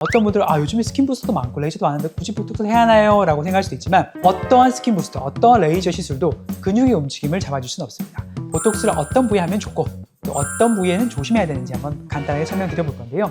어떤 분들은 요즘에 스킨 부스터도 많고 레이저도 많은데 굳이 보톡스 해야 하나요? 라고 생각할 수도 있지만 어떠한 스킨 부스터, 어떠한 레이저 시술도 근육의 움직임을 잡아줄 수는 없습니다. 보톡스를 어떤 부위에 하면 좋고 또 어떤 부위에는 조심해야 되는지 한번 간단하게 설명드려 볼 건데요.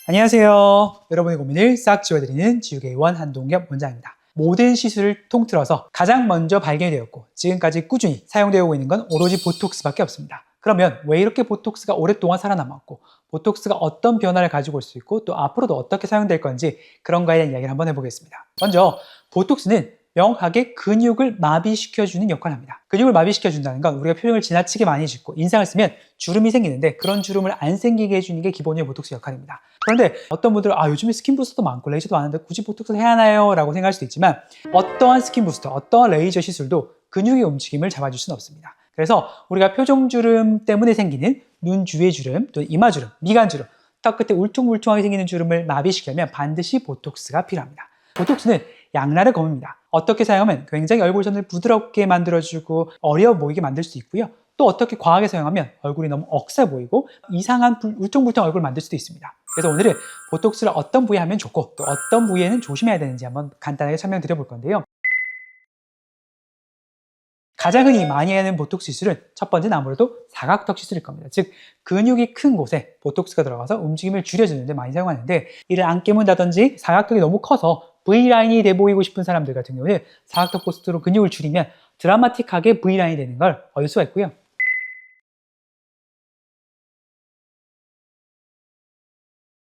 안녕하세요. 여러분의 고민을 싹 지워드리는 지우개의원 한동엽 원장입니다. 모든 시술을 통틀어서 가장 먼저 발견이 되었고 지금까지 꾸준히 사용되고 있는 건 오로지 보톡스밖에 없습니다. 그러면 왜 이렇게 보톡스가 오랫동안 살아남았고 보톡스가 어떤 변화를 가지고 올 수 있고 또 앞으로도 어떻게 사용될 건지 그런 거에 대한 이야기를 한번 해보겠습니다. 먼저 보톡스는 명확하게 근육을 마비시켜주는 역할을 합니다. 근육을 마비시켜준다는 건 우리가 표정을 지나치게 많이 짓고 인상을 쓰면 주름이 생기는데 그런 주름을 안 생기게 해주는 게 기본적인 보톡스 역할입니다. 그런데 어떤 분들은 요즘에 스킨 부스터도 많고 레이저도 많은데 굳이 보톡스를 해야 하나요? 라고 생각할 수도 있지만 어떠한 스킨 부스터, 어떠한 레이저 시술도 근육의 움직임을 잡아줄 수는 없습니다. 그래서 우리가 표정주름 때문에 생기는 눈 주위의 주름, 또 이마주름, 미간주름, 턱 끝에 울퉁불퉁하게 생기는 주름을 마비시키려면 반드시 보톡스가 필요합니다. 보톡스는 양날의 검입니다. 어떻게 사용하면 굉장히 얼굴선을 부드럽게 만들어주고 어려워 보이게 만들 수 있고요. 또 어떻게 과하게 사용하면 얼굴이 너무 억세 보이고 이상한 울퉁불퉁한 얼굴을 만들 수도 있습니다. 그래서 오늘은 보톡스를 어떤 부위에 하면 좋고 또 어떤 부위에는 조심해야 되는지 한번 간단하게 설명드려 볼 건데요. 가장 흔히 많이 하는 보톡스 시술은 첫 번째는 아무래도 사각턱 시술일 겁니다. 즉 근육이 큰 곳에 보톡스가 들어가서 움직임을 줄여주는데 많이 사용하는데 이를 안 깨문다든지 사각턱이 너무 커서 V라인이 돼 보이고 싶은 사람들 같은 경우는 사각턱 포스트로 근육을 줄이면 드라마틱하게 V라인이 되는 걸 얻을 수가 있고요.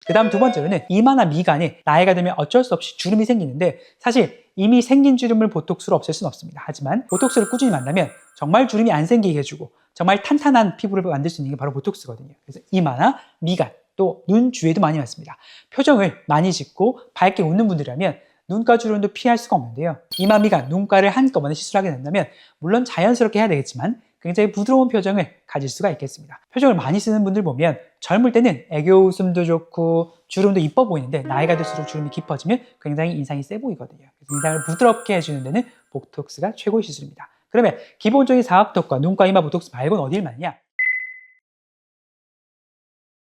그 다음 두 번째로는 이마나 미간에 나이가 들면 어쩔 수 없이 주름이 생기는데 사실 이미 생긴 주름을 보톡스로 없앨 수는 없습니다. 하지만 보톡스를 꾸준히 만나면 정말 주름이 안 생기게 해주고 정말 탄탄한 피부를 만들 수 있는 게 바로 보톡스거든요. 그래서 이마나 미간 또 눈 주위에도 많이 왔습니다. 표정을 많이 짓고 밝게 웃는 분들이라면 눈가 주름도 피할 수가 없는데요. 이마, 미간, 눈가를 한꺼번에 시술하게 된다면 물론 자연스럽게 해야 되겠지만 굉장히 부드러운 표정을 가질 수가 있겠습니다. 표정을 많이 쓰는 분들 보면 젊을 때는 애교 웃음도 좋고 주름도 이뻐 보이는데 나이가 들수록 주름이 깊어지면 굉장히 인상이 세 보이거든요. 그래서 인상을 부드럽게 해주는 데는 보톡스가 최고의 시술입니다. 그러면 기본적인 사각턱과 눈가, 이마 보톡스 말고는 어딜 맞냐?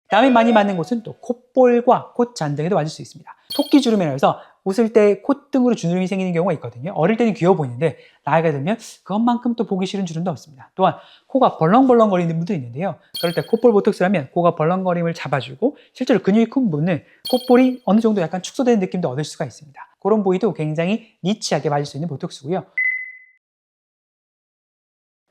다음에 많이 맞는 곳은 또 콧볼과 콧잔등에도 맞을 수 있습니다. 토끼주름이라 해서 웃을 때 콧등으로 주름이 생기는 경우가 있거든요. 어릴 때는 귀여워 보이는데 나이가 들면 그것만큼 또 보기 싫은 주름도 없습니다. 또한 코가 벌렁벌렁거리는 분도 있는데요. 그럴 때 콧볼 보톡스를 하면 코가 벌렁거림을 잡아주고 실제로 근육이 큰 분은 콧볼이 어느 정도 약간 축소되는 느낌도 얻을 수가 있습니다. 그런 부위도 굉장히 니치하게 맞을 수 있는 보톡스고요.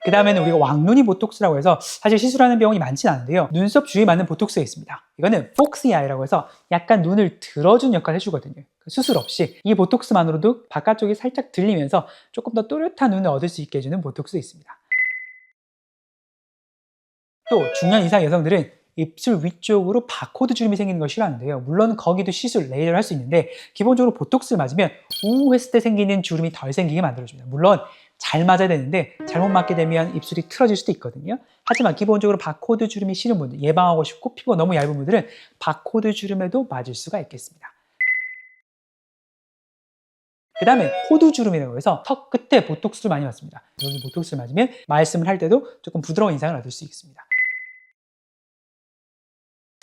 그 다음에는 우리가 왕눈이 보톡스라고 해서 사실 시술하는 병원이 많진 않은데요. 눈썹 주위에 맞는 보톡스가 있습니다. 이거는 폭스 아이라고 해서 약간 눈을 들어준 역할을 해주거든요. 수술 없이 이 보톡스만으로도 바깥쪽이 살짝 들리면서 조금 더 또렷한 눈을 얻을 수 있게 해주는 보톡스도 있습니다. 또 중요한 이상 여성들은 입술 위쪽으로 바코드 주름이 생기는 걸 싫어하는데요. 물론 거기도 시술, 레이저를 할 수 있는데 기본적으로 보톡스를 맞으면 우 했을 때 생기는 주름이 덜 생기게 만들어줍니다. 물론 잘 맞아야 되는데 잘못 맞게 되면 입술이 틀어질 수도 있거든요. 하지만 기본적으로 바코드 주름이 싫은 분들, 예방하고 싶고 피부가 너무 얇은 분들은 바코드 주름에도 맞을 수가 있겠습니다. 그 다음에 호두 주름이라고 해서 턱 끝에 보톡스를 많이 맞습니다. 여기 보톡스를 맞으면 말씀을 할 때도 조금 부드러운 인상을 얻을 수 있습니다.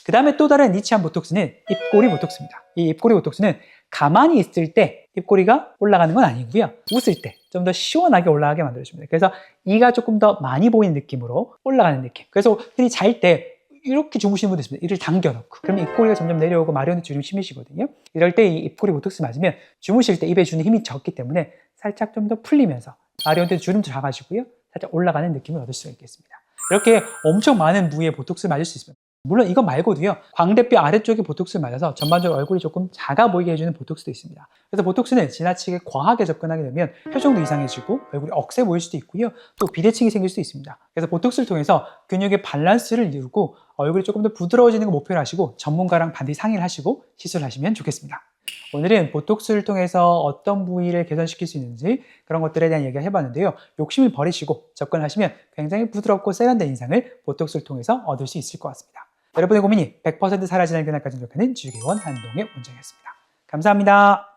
그 다음에 또 다른 니치한 보톡스는 입꼬리 보톡스입니다. 이 입꼬리 보톡스는 가만히 있을 때 입꼬리가 올라가는 건 아니고요. 웃을 때 좀 더 시원하게 올라가게 만들어줍니다. 그래서 이가 조금 더 많이 보이는 느낌으로 올라가는 느낌. 그래서 흔히 잘 때 이렇게 주무시는 분들 있습니다. 이를 당겨놓고 그러면 입꼬리가 점점 내려오고 마르는 주름이 심해지거든요. 이럴 때 이 입꼬리 보톡스 맞으면 주무실 때 입에 주는 힘이 적기 때문에 살짝 좀 더 풀리면서 마르는 주름도 작아지고요. 살짝 올라가는 느낌을 얻을 수가 있겠습니다. 이렇게 엄청 많은 부위에 보톡스를 맞을 수 있습니다. 물론 이거 말고도요. 광대뼈 아래쪽에 보톡스를 맞아서 전반적으로 얼굴이 조금 작아 보이게 해주는 보톡스도 있습니다. 그래서 보톡스는 지나치게 과하게 접근하게 되면 표정도 이상해지고 얼굴이 억세 보일 수도 있고요. 또 비대칭이 생길 수도 있습니다. 그래서 보톡스를 통해서 근육의 밸런스를 이루고 얼굴이 조금 더 부드러워지는 걸 목표로 하시고 전문가랑 반드시 상의를 하시고 시술하시면 좋겠습니다. 오늘은 보톡스를 통해서 어떤 부위를 개선시킬 수 있는지 그런 것들에 대한 얘기를 해봤는데요. 욕심을 버리시고 접근하시면 굉장히 부드럽고 세련된 인상을 보톡스를 통해서 얻을 수 있을 것 같습니다. 여러분의 고민이 100% 사라지는 그날까지 노력하는 지우개의원 한동엽 원장이었습니다. 감사합니다.